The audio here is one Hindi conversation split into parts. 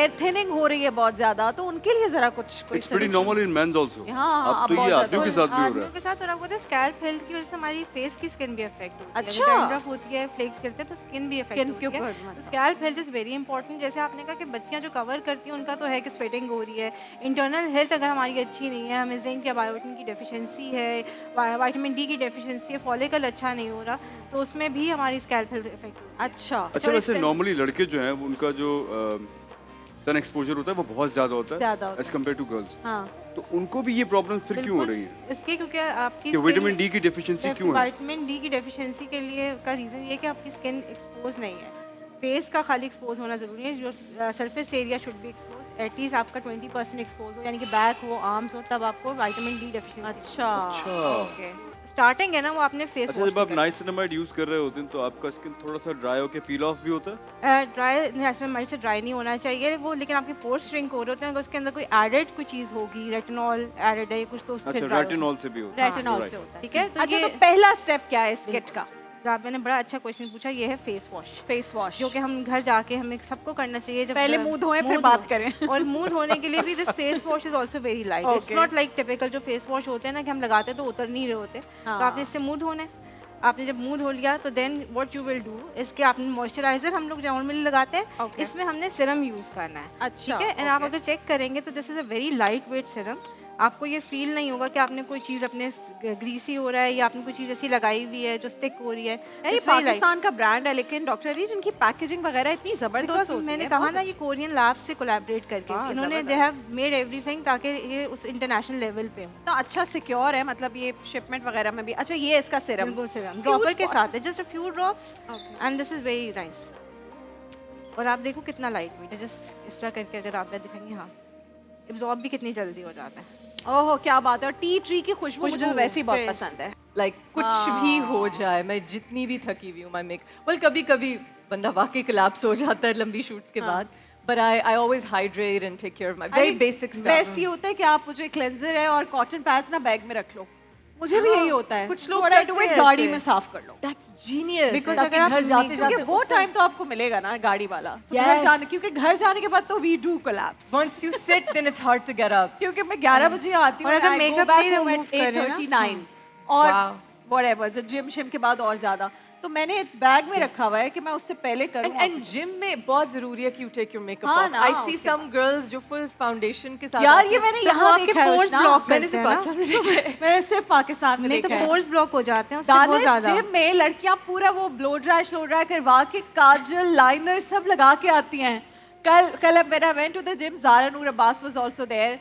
हेयर थिनिंग हो रही है बहुत ज्यादा, तो उनके लिए जरा कुछ कोई it's pretty normal in men's also. हाँ, अब तो ये आदमियों के साथ भी हो रहा आदमियों है। के साथ, और आपको पता है स्कैल्प हेल्थ की वजह से हमारी फेस की स्किन भी अफेक्ट होती है। अच्छा। डैंड्रफ होती है, फ्लेक्स गिरते हैं तो स्किन भी अफेक्ट स्किन के होती है। ऊपर तो scalp health is very important. जैसे आपने कहा कि बच्चियां जो कवर करती हैं उनका तो है कि स्वेटिंग हो रही है, इंटरनल हेल्थ अगर हमारी अच्छी नहीं है, हमें जिंक या बायोटिन की डेफिशिएंसी है, विटामिन डी की डेफिशिएंसी है, फॉलिकल अच्छा नहीं हो रहा, तो उसमें भी हमारी स्कैल्प हेल्थ इफेक्ट होती है। अच्छा अच्छा वैसे नॉर्मली लड़के जो हैं उनका जो सन एक्सपोजर होता है वो बहुत ज्यादा होता ज्यादा है होता एज कम्पेयर टू गर्ल्स, हाँ, तो उनको भी ये प्रॉब्लम फिर क्यों हो रही है? इसके क्योंकि आपकी कि विटामिन डी की डेफिशिएंसी क्यों है? विटामिन डी की डेफिशिएंसी के लिए का रीज़न ये है कि आपकी स्किन एक्सपोज नहीं है। फेस का खाली एक्सपोज होना ज़रूरी है, जो surface area should be expose, at least आपका 20% एक्सपोज हो, यानी कि बैक हो, आर्म्स हो, तब आपको विटामिन डी डेफिशिएंसी। अच्छा ओके, स्टार्टिंग है ना वो आपने फेस अच्छा जब आप नाइसिनामाइड यूज कर रहे होते हैं तो आपका स्किन थोड़ा सा ड्राई होके पील ऑफ भी होता है? ड्राई नाइसिनामाइड से ड्राई नहीं होना चाहिए वो, लेकिन आपके पोर्स श्रिंक हो रहे होते हैं, अगर उसके अंदर कोई एडेड कोई चीज़ होगी, रेटिनॉल एडेड है कुछ, तो उससे अच्छा रेटिनॉल से भी होता है। Retinol right. से होता है। ठीक है। तो अच्छा, ये तो पहला स्टेप क्या है इस किट का? आपने बड़ा अच्छा क्वेश्चन पूछा, ये है फेस वॉश, फेस वॉश, जो कि हम घर जाके हमें सबको करना चाहिए। जब पहले मुंह धोएं फिर मुंह बात धो- करें। और मुंह धोने के लिए भी this face wash is also very light. It's Okay. Not like typical जो फेस वॉश होते हैं ना कि हम लगाते हैं तो उतर नहीं रहे होते। हाँ। तो आपने इससे मुंह धोना है। आपने जब मुंह धो लिया तो then what you will do, इसके आपने मॉइस्चराइजर हम लोग नॉर्मली लगाते हैं, Okay. इसमें हमने सीरम यूज करना है। अच्छा, ठीक है। एंड आप अगर चेक करेंगे तो this is a very light weight serum. आपको ये फील नहीं होगा कि आपने कोई चीज़ अपने ग्रीसी हो रहा है या आपने कोई चीज़ ऐसी लगाई हुई है जो स्टिक हो रही है। ये It's very light. पाकिस्तान का ब्रांड है, लेकिन डॉक्टर रीज इनकी पैकेजिंग वगैरह इतनी जबरदस्त Because होती मैंने है। कहा ना ये कोरियन लैब से कोलैबोरेट करके हाँ, इन्होंने दे हैव मेड एवरीथिंग ताकि ये उस इंटरनेशनल लेवल पे हो। तो अच्छा सिक्योर है, मतलब ये शिपमेंट वगैरह में भी। अच्छा, ये इसका सिरम बिल्कुल सीरम ड्रॉपर के pot. साथ है, just a few drops Okay. And this is very nice. और आप देखो कितना लाइट वेट है, जस्ट इस तरह करके अगर आप दिखाएंगे, हाँ एब्जॉर्ब भी कितनी जल्दी हो जाता है। ओहो क्या बात है। और टी ट्री की खुशबू मुझे खुशबू, वैसे ही बहुत fresh. पसंद है। लाइक कुछ भी हो जाए, मैं जितनी भी थकी हुई हूँ, मैं मेक कभी कभी बंदा वाकई कोलैप्स हो जाता है लंबी शूट्स के बाद, but I always hydrate and take care of my very basic stuff. Best ये होता है कि आप वो जो क्लेंजर है और कॉटन पैड्स ना बैग में रख लो। मुझे भी यही होता है। कुछ लोग थोड़ा करते हैं गाड़ी ऐसे। में साफ कर लो। That's genius. Because ताकि अगर आप घर जाते क्योंकि जाते वो टाइम तो आपको मिलेगा ना गाड़ी वाला। So Yes. घर जाने, क्योंकि घर जाने के बाद तो we do collapse. once you sit then it's hard to get up. क्योंकि मैं 11 बजे आती हूँ और अगर I go makeup back नहीं home at remove करें ना, 8:39 और Wow. whatever, जो जिम शिम के बाद और ज्यादा, तो मैंने बैग में रखा हुआ है कि मैं उससे पहले करूँ। And gym में बहुत जरूरी है कि you take your makeup हाँ off. ना, I see उसके some girls जो full foundation के साथ यार आती ये हैं। मैंने तो वो यहाँ आपके देखा है pores उष्णा। block मैंने करते सिर्फ हैं ना? पाकिस्तान में देखा है। मैंने सिर्फ पाकिस्तान में नहीं तो देखा है। पोर्स ब्लॉक हो जाते हैं उससे बहुत दानिश ज्यादा। जिम में लड़कियां पूरा वो ब्लो ड्राई करवा के काजल लाइनर सब लगा के आती हैं। कल when I went to the gym, Zara Noor Abbas was also there.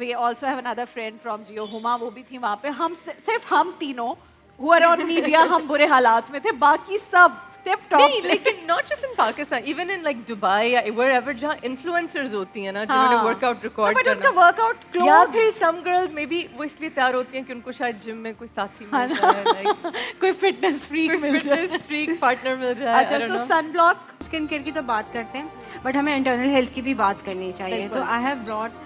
We also have another friend from Jio, Huma, वो भी थी वहाँ पे। हम सिर्फ हम तीनों who are on media, हम बुरे हालात में थे, बाकी सब टिप टॉप। नहीं, लेकिन not just in Pakistan, even in like Dubai या wherever जहाँ influencers होती हैं ना, जिन्होंने workout record बट उनका करना, वर्कआउट या क्लोथ फिर some girls maybe वो इसलिए तैयार होती हैं कि उनको शायद जिम में कोई साथी मिल जाए, like कोई फिटनेस फ्रीक मिल जाए। fitness freak partner मिल जाए। अच्छा, I don't so know. Sunblock skin care की तो बात करते हैं, बट हमें इंटरनल हेल्थ की भी बात करनी चाहिए। तो आई हैव ब्रॉट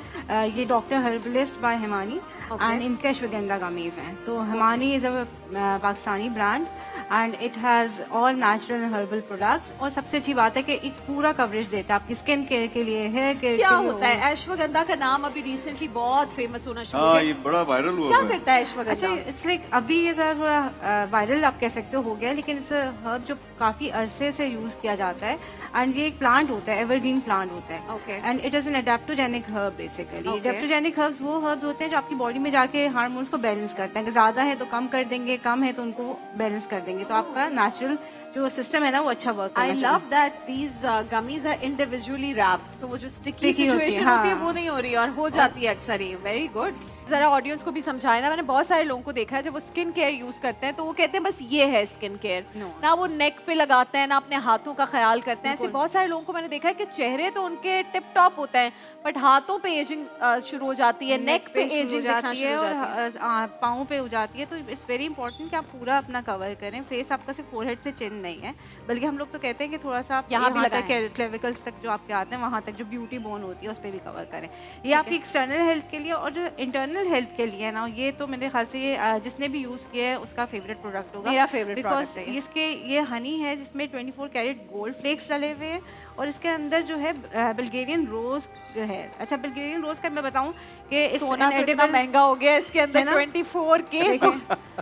ये doctor herbalist by Himani and इनके अश्वगंधा गमीज हैं। तो Himani is a Pakistani brand and it has all natural and herbal products. और सबसे अच्छी बात है कि एक पूरा कवरेज देता है आपकी स्किन केयर के लिए, हेयर केयर क्या के लिए। होता है? अश्वगंधा का नाम अभी रिसेंटली बहुत फेमस होना शुरू हाँ हुआ ये है। बड़ा वायरल हुआ क्या हुआ है। करता है अश्वगंधा? अच्छा, इट्स लाइक अभी ये ज़रा थोड़ा वायरल आप कह सकते हो गया, लेकिन इट्स हर्ब जो काफ़ी अरसे से यूज़ किया जाता है एंड ये एक प्लांट होता है, एवरग्रीन प्लांट होता है। Okay. And it is an adaptogenic herb basically. Okay. Adaptogenic herbs वो हर्ब्स होते हैं जो आपकी बॉडी में जाके हार्मोन्स को बैलेंस करते हैं, कि ज़्यादा है तो कम कर देंगे, कम है तो उनको बैलेंस कर देंगे, तो आपका नेचुरल जो सिस्टम है ना वो अच्छा वर्क I करना love that these gummies are individually wrapped, तो वो जो sticky Sticky होती है, situation होती है हाँ। वो नहीं हो रही और हो जाती है अक्सर ही। Very good. जरा ऑडियंस को भी समझाए ना। मैंने बहुत सारे लोगों को देखा है जब वो स्किन केयर यूज करते हैं तो वो कहते हैं बस ये है स्किन केयर, No. ना वो नेक पे लगाते हैं ना अपने हाथों का ख्याल करते हैं। ऐसे बहुत सारे लोगों को मैंने देखा है कि चेहरे तो उनके टिप टॉप होते हैं बट हाथों पे एजिंग शुरू हो जाती है, नेक पे एजिंग दिखना शुरू हो जाती है। और पाँव पे हो जाती है। तो इट्स वेरी इंपॉर्टेंट कि आप पूरा अपना कवर करें फेस आपका सिर्फ फोरहेड से चिन नहीं है, बल्कि हम लोग तो कहते हैं कि थोड़ा सा आप यहाँ भी तक क्लेविकल्स तक जो आपके आते हैं वहाँ तक जो ब्यूटी बोन होती है उस पर भी कवर करें। ये आपकी एक्सटर्नल हेल्थ के लिए, और जो इंटरनल हेल्थ के लिए है ना, ये तो मेरे ख्याल से ये जिसने भी यूज़ किया है उसका फेवरेट प्रोडक्ट होगा। मेरा favorite बिकॉज product है ये। इसके ये हनी है जिसमें 24 कैरेट गोल्ड फ्लेक्स डले हुए हैं, और इसके अंदर जो है बल्गेरियन रोज है। अच्छा, बल्गेरियन रोज का मैं बताऊं कि सोना तो इतना महंगा हो गया, इसके अंदर 24K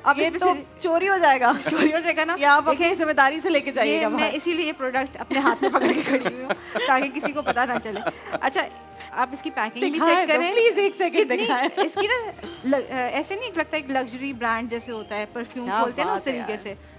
अब ये तो चोरी हो जाएगा। चोरी हो जाएगा ना, ये आप अपनी जिम्मेदारी से लेके जाइएगा मैं बाहर। इसीलिए ये प्रोडक्ट अपने हाथ में पकड़ के खड़ी हुई हूँ ताकि किसी को पता ना चले। अच्छा, आप इसकी पैकिंग भी दिखाएं चेक तो, करें प्लीज एक सेकंड दिखाएं। इसकी ना ऐसे नहीं लगता एक लग्जरी ब्रांड जैसे होता है, परफ्यूम क्या बोलते हैं ना उस बात है तरीके यार। से।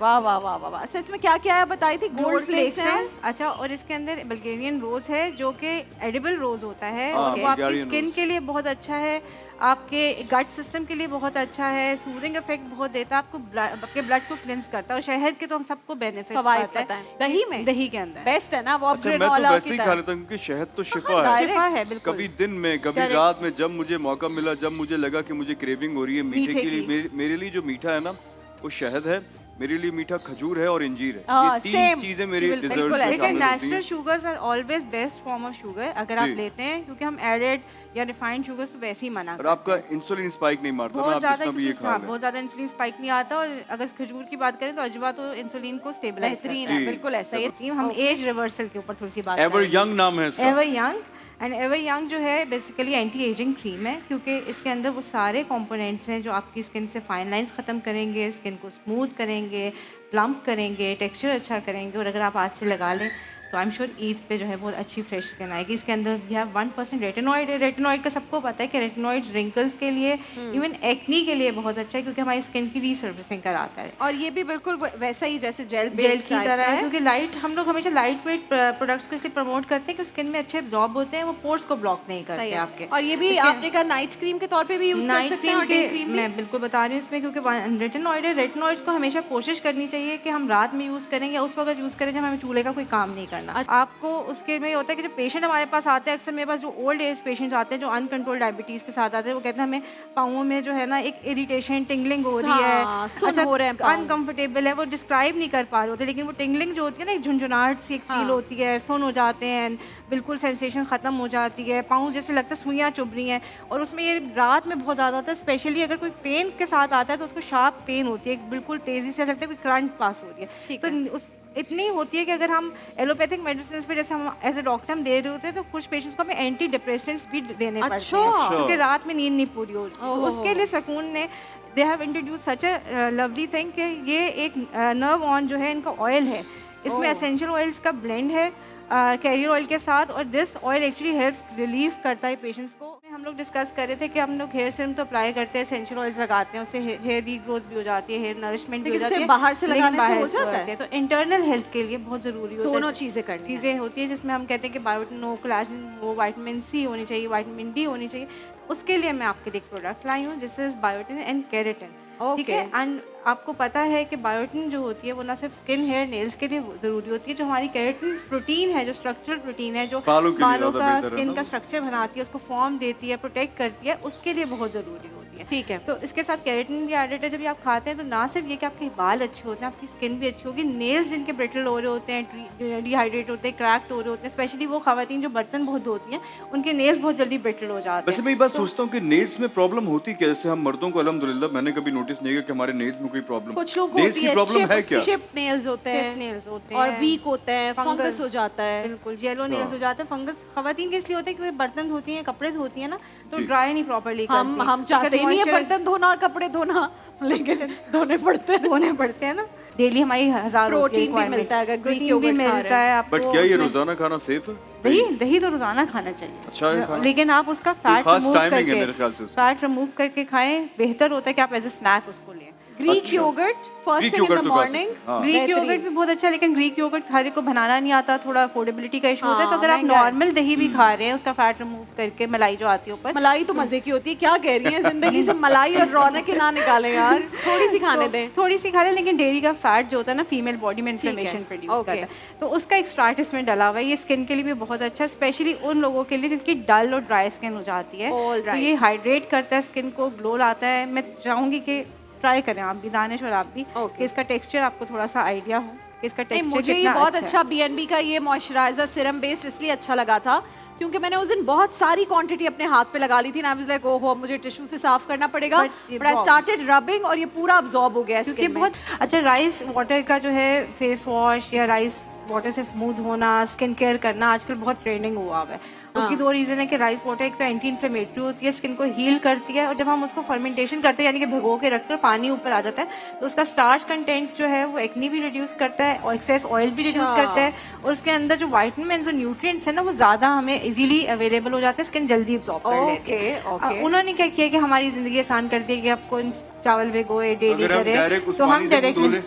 वाह वाह वाह वाह वाह। अच्छा, इसमें क्या क्या है बताई थी? गोल्ड फ्लेक्स है। अच्छा, और इसके अंदर बल्गेरियन रोज है जो कि एडिबल रोज होता है, हाँ, और वो आपकी Bulgarian स्किन rose। के लिए बहुत अच्छा है, आपके गट सिस्टम के लिए बहुत अच्छा है, सूदिंग इफेक्ट बहुत देता है, आपको आपके ब्लड को क्लींस करता है, और शहद के तो हम सबको बेनिफिट्स फवाइद पता पता है। है। दही में? दही के अंदर बेस्ट है ना वो, अच्छा, मैं तो ग्रेनोला वैसे की ही तरह। खा लेता हूँ क्योंकि शहद तो शिफा है। शिफा है बिल्कुल। कभी दिन में, कभी Correct। रात में, जब मुझे मौका मिला, जब मुझे लगा कि मुझे क्रेविंग हो रही है मीठे मीठे के लिए, की। मेरे लिए जो मीठा है ना वो शहद है, मेरे लिए मीठा खजूर है और इंजीर है। हाँ, ये तीन same। चीजें मेरी बिल्कुल डिजर्ट्स में ऐसे लेकिन शामिल होती नेचुरल हैं। Sugars are always best form of sugar अगर आप जी। लेते हैं, क्योंकि हम एडेड या रिफाइंड शुगर्स तो वैसे ही मना और करते आपका हैं। इंसुलिन स्पाइक नहीं मारता ना, बहुत आप ज्यादा, जितना भी ये क्योंकि खा हाँ, लें। बहुत ज्यादा इंसुलिन स्पाइक नहीं आता, और अगर खजूर की बात करें तो अजवा तो इंसुलिन को स्टेबलाइज करता बेहतरीन है। है, जी। बिल्कुल ऐसा ही। हम एज रिवर्सल के ऊपर थोड़ी सी बात एवर करेंगे। यंग नाम है इसका। Ever young, and ever young जो है बेसिकली एंटी एजिंग क्रीम है, क्योंकि इसके अंदर वो सारे कंपोनेंट्स हैं जो आपकी स्किन से फाइन लाइंस ख़त्म करेंगे, स्किन को स्मूथ करेंगे, प्लम्प करेंगे, टेक्सचर अच्छा करेंगे, और अगर आप आज से लगा लें तो आई एम श्योर ईद पे जो है बहुत अच्छी फ्रेश स्किन आएगी। इसके अंदर भी है 1% रेटिनॉइड है। रेटिनॉइड का सबको पता है कि रेटिनॉइड रिंकल्स के लिए, इवन एक्नी के लिए बहुत अच्छा है, क्योंकि हमारी स्किन की रीसर्फेसिंग कराता है। और ये भी बिल्कुल वैसा ही जैसे जेल जेल की तरह है, क्योंकि लाइट, हम लोग हमेशा लाइट वेट प्रोडक्ट्स को इसलिए प्रमोट करते हैं कि स्किन में अच्छे एब्जॉर्ब होते हैं, वो पोर्स को ब्लॉक नहीं करते आपके। और ये भी आपने कहा नाइट क्रीम के तौर पे भी यूज कर नाइट सकते हैं, और क्रीम डे के क्रीम भी। मैं बिल्कुल बता रही हूँ इसमें, क्योंकि रेटिनॉइड है। रेटिनॉइड्स को हमेशा कोशिश करनी चाहिए कि हम रात में यूज़ करें या उस वक्त यूज़ करें जब हमें चूल्हे का कोई काम नहीं करना। आपको उसके में होता है कि जो पेशेंट हमारे पास आते हैं, अक्सर मेरे पास जो ओल्ड एज पेशेंट्स आते हैं जो अनकंट्रोल डायबिटीज़ के साथ आते हैं, वो कहते हैं हमें पाँवों में जो है ना एक इरिटेशन, टिंगलिंग हो रही हाँ, है, सुन हो रहे हैं पाँव। अनकंफर्टेबल है, वो डिस्क्राइब नहीं कर पा रहे होते, लेकिन वो टिंगलिंग जो होती है ना, एक झुंझुनाहट सी एक फील होती है, सुन हो जाते हैं, बिल्कुल सेंसेशन ख़त्म हो जाती है, पाँव जैसे लगता है सुइयाँ चुभ रही हैं, और उसमें ये रात में बहुत ज़्यादा होता है, स्पेशली अगर कोई पेन के साथ आता है तो उसको शार्प पेन होती है, बिल्कुल तेज़ी से लगता है कोई करंट पास हो रही है। तो उस इतनी होती है कि अगर हम एलोपैथिक मेडिसिन पे जैसे हम एज ए डॉक्टर हम दे रहे होते हैं, तो कुछ पेशेंट्स को हमें एंटी डिप्रेसेंट्स भी देने पड़ते हैं, क्योंकि रात में नींद नहीं पूरी होती। तो उसके लिए सुकून ने they have introduce such a lovely thing कि ये एक नर्व ऑन जो है इनका ऑयल है, इसमें एसेंशियल ऑयल्स का ब्लेंड है कैरियर ऑयल के साथ, और this oil actually helps relief करता है पेशेंट्स को। हम लोग डिस्कस कर रहे थे कि हम लोग हेयर सीरम तो अप्लाई करते हैं, एसेंशियल ऑयल्स लगाते हैं, उससे हेयर रीग्रोथ भी हो जाती है, हेयर नरिशमेंट भी हो लेकिन जाती है, सिर्फ बाहर से लेकिन लगाने से बाहर हो जाता होती है? तो इंटरनल हेल्थ के लिए बहुत ज़रूरी होता है, दोनों चीजें करनी है। चीज़ें होती है जिसमें हम कहते हैं कि बायोटिन हो, कोलेजन हो, विटामिन सी होनी चाहिए, विटामिन डी होनी चाहिए। उसके लिए मैं आपके लिए एक प्रोडक्ट लाई हूँ जिस इज बायोटिन एंड केराटिन। ठीक है, एंड आपको पता है कि बायोटिन जो होती है वो ना सिर्फ स्किन, हेयर, नेल्स के लिए ज़रूरी होती है, जो हमारी केराटिन प्रोटीन है, जो स्ट्रक्चरल प्रोटीन है, जो बालों के लिए बालों ज़्यादा का, बेहतर है स्किन ना का वो? स्ट्रक्चर बनाती है, उसको फॉर्म देती है, प्रोटेक्ट करती है, उसके लिए बहुत ज़रूरी होती है। ठीक है। तो इसके साथ केराटिन भी एडेड है। जब ये आप खाते हैं तो ना सिर्फ ये कि आपके बाल अच्छे होते हैं, आपकी स्किन भी अच्छी होगी, नेल्स जिनके ब्रिटल हो रहे होते हैं, डिहाइड्रेट होते हैं, क्रैक्ड हो रहे होते हैं, स्पेशली वो खवातीन जो बर्तन बहुत धोती हैं, उनके नेल्स बहुत जल्दी ब्रिटल हो जाते वैसे हैं। मैं ये बात सोचता हूँ कि नेल्स में प्रॉब्लम होती क्या है? जैसे हम मर्दों को अल्हम्दुलिल्लाह मैंने कभी नोटिस नहीं किया कि हमारे नेल्स में कोई प्रॉब्लम। कुछ लोगों को नेल्स होती की है, प्रॉब्लम है क्या? चिप्ड नेल्स होते Chipped हैं, nails होते और हैं, वीक होते हैं, फंगस हो जाता है। बिल्कुल येलो नेल्स हो जाते हैं। फंगस खवातीन के इसलिए होते हैं कि वो बर्तन धोती हैं, कपड़े धोती हैं ना, तो जी। ड्राई नहीं प्रॉपर्ली करती। हम चाहते ही नहीं है बर्तन धोना और कपड़े धोना, लेकिन धोने पड़ते हैं। धोने पड़ते हैं ना, डेली हमारी हज़ारों प्रोटीन भी मिलता है अगर ग्रीक योगर्ट भी खा रहे मिलता है आपको। बट क्या ये उसमें- रोजाना खाना सेफ है? दही दही तो रोजाना खाना चाहिए। अच्छा है खाना? लेकिन आप उसका फैट खास रिमूव timing है करके, मेरे ख्याल से उसका। फैट रिमूव करके खाएं, बेहतर होता है कि आप एज ए स्नैक उसको लें। ग्रीक अच्छा। Yoghurt first Greek thing in yoghurt the तो खा सकते मॉर्निंग। हैं, हाँ। ग्रीक योगर्ट भी बहुत अच्छा है, लेकिन ग्रीक योगर्ट हर एक को बनाना नहीं आता, थोड़ा अफोर्डेबिलिटी का इशू होता है। तो हाँ, अगर आप महंगा है। नॉर्मल दही भी खा रहे हैं, उसका फैट रिमूव करके, मलाई जो आती है ऊपर, मलाई तो मजे की होती है, क्या कह रही हैं? जिंदगी से मलाई और रौनक ना निकालें यार, थोड़ी सी खाने दें। थोड़ी सी खा लें, लेकिन डेयरी का फैट जो होता है ना, फीमेल बॉडी में ठीक है, इन्फ्लेमेशन प्रोड्यूस ओके। करता है, तो उसका एक्सट्रैक्ट इसमें डला हुआ है। ये स्किन के लिए भी बहुत अच्छा है, स्पेशली उन लोगों के लिए जिनकी डल और ड्राई स्किन हो जाती है। All तो right. ये हाइड्रेट करता है स्किन को, ग्लो लाता है। मैं चाहूँगी कि ट्राई करें आप भी, दानिश और आप भी, Okay. कि इसका टेक्सचर आपको थोड़ा सा आइडिया हो कि इसका नहीं, टेक्सचर मुझे ये कितना बहुत अच्छा अच्छा BNB का ये मॉइस्चराइजर सीरम बेस्ड इसलिए अच्छा लगा था क्योंकि मैंने उस दिन बहुत सारी क्वांटिटी अपने हाथ पे लगा ली थी ना, आई वाज लाइक ओहो मुझे टिश्यू से साफ करना पड़ेगा, But ये बट आई बहुत- स्टार्टेड रबिंग और ये पूरा अब्सॉर्ब हो गया क्योंकि स्किन में। बहुत अच्छा राइस वाटर का जो है फेस वॉश या राइस वाटर से मुंह धोना, स्किन केयर करना आजकल बहुत ट्रेंडिंग हुआ हुआ है। उसकी हाँ। 2 रीजन है कि राइस वाटर एक तो एंटी इन्फ्लेमेटरी होती है, स्किन को हील करती है, और जब हम उसको फर्मेंटेशन करते हैं यानी कि भिगो के रखते हैं पानी ऊपर आ जाता है तो उसका स्टार्च कंटेंट जो है वो एक्नी भी रिड्यूस करता है और एक्सेस ऑयल भी रिड्यूस अच्छा। करता है, और उसके अंदर जो वाइटामिन और न्यूट्रिएंट्स है ना वो ज्यादा हमें इजीली अवेलेबल हो जाते हैं, स्किन जल्दी एब्जॉर्ब कर लेती है। ओके उन्होंने क्या किया कि हमारी जिंदगी आसान कर दी है कि आप कौन चावल भिगोए डेली अगर हम करें डायरेक्ट उस तो हम पानी से मुंह डायरेक्ट धो लें?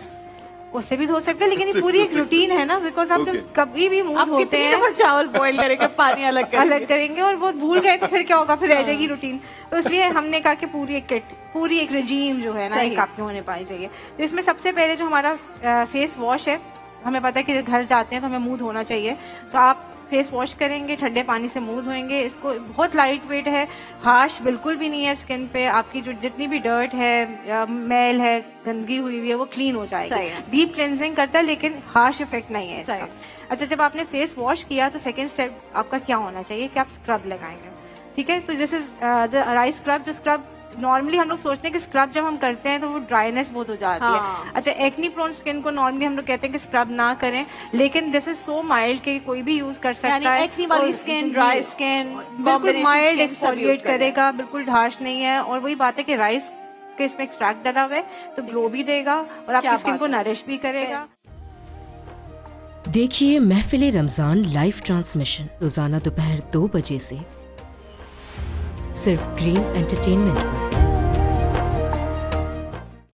उससे भी धो सकते हैं, लेकिन ये पूरी एक रूटीन है ना, बिकॉज आप जब Okay. कभी भी मुंह आप धोते कितनी हैं दफा चावल बॉईल करेंगे, पानी अलग अलग करेंगे? करेंगे और वो भूल गए तो फिर क्या होगा, फिर रह जाएगी रूटीन। तो इसलिए हमने कहा कि पूरी एक किट, पूरी एक रेजीम जो है ना सही। एक आपके होने पानी चाहिए। तो इसमें सबसे पहले जो हमारा फेस वॉश है, हमें पता है कि घर जाते हैं तो हमें मुंह धोना चाहिए, तो आप फेस वॉश करेंगे, ठंडे पानी से मुंह धोएंगे। इसको बहुत लाइट वेट है, हार्श बिल्कुल भी नहीं है स्किन पे, आपकी जो जितनी भी डर्ट है या मैल है, गंदगी हुई हुई है वो क्लीन हो सही जाएगी। है। डीप क्लेंजिंग करता है लेकिन हार्श इफेक्ट नहीं है इसका। सही। अच्छा, जब आपने फेस वॉश किया तो सेकंड स्टेप आपका क्या होना चाहिए कि आप स्क्रब लगाएंगे, ठीक है। तो जैसे राइस स्क्रब, जो स्क्रब नॉर्मली हम लोग सोचते हैं कि स्क्रब जब हम करते हैं तो वो ड्राइनेस बहुत हो जाती हाँ। है। अच्छा, एक्नी प्रोन स्किन को नॉर्मली हम लोग कहते हैं कि स्क्रब ना करें, लेकिन दिस इज सो माइल्ड कि कोई भी यूज कर सकता यानी है। एक्नी वाली और स्किन, ड्राई स्किन, बिल्कुल माइल्ड सब एक्सफोलिएट यूज करें। करेगा, बिल्कुल हार्श नहीं है। और वही बात है कि राइस के इसमें एक्सट्रैक्ट डाला हुआ है तो ग्लो भी देगा और क्या आपकी स्किन बात को है। नरिश भी करेगा। देखिए महफिल रमजान लाइव ट्रांसमिशन रोजाना दोपहर 2 बजे से सिर्फ ग्रीन एंटरटेनमेंट पर।